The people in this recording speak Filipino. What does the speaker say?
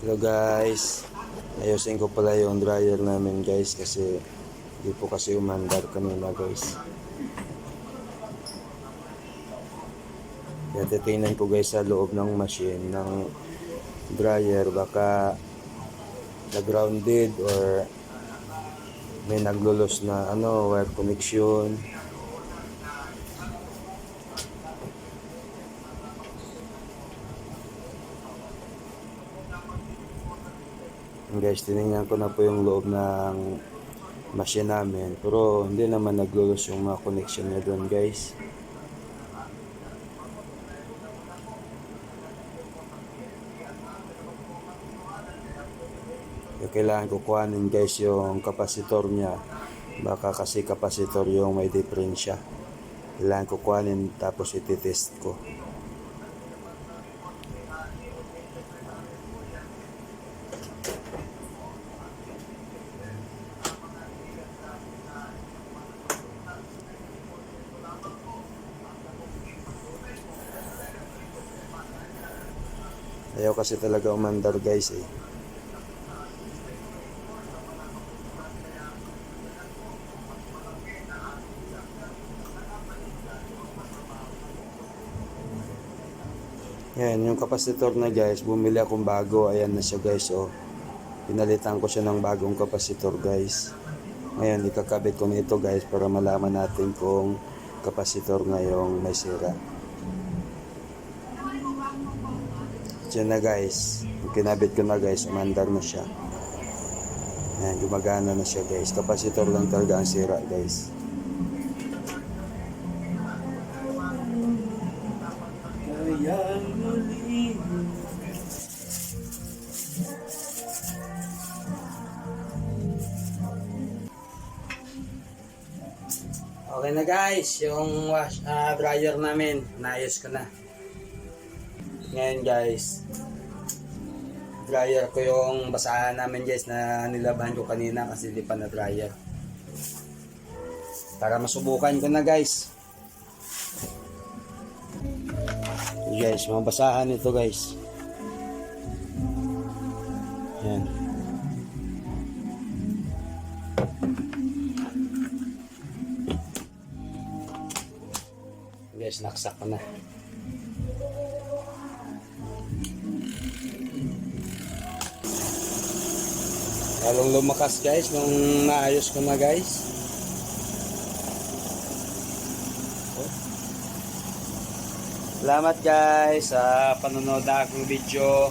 Hello guys, ayusin ko pala yung dryer namin guys kasi di po kasi umandar kanina guys. Kaya titingnan ko guys sa loob ng machine ng dryer baka na-grounded or may naglulos na wire connection. Guys, tinignan ko na po yung loob ng machine namin pero hindi naman naglulos yung mga connection niya doon guys. Kaya kailangan ko kuhanin guys yung kapasitor niya, baka kasi kapasitor yung may diferensya. Kailangan ko kuhanin tapos ititest ko. Ayaw kasi talaga umandar guys eh. Yan, yung kapasitor na guys, bumili akong bago. Ayan na siya guys, oh. Pinalitan ko siya ng bagong kapasitor guys. Ngayon, ikakabit ko nito guys para malaman natin kung kapasitor na yung may sira. Diyan na guys, kinabit ko na guys, umandar na siya. Ayan, gumagana na siya guys. Kapasitor lang talaga ang sira guys. Okay na guys, yung dryer namin, naayos ko na. Ngayon guys, dryer ko yung basahan namin guys na nilabahan ko kanina kasi di pa na dryer. Para masubukan ko na guys. Guys, mga basahan ito guys. Yan. Guys, naksak ko na. Lalong lumakas guys nung naayos ko na guys. Salamat guys sa panonood ng aking video.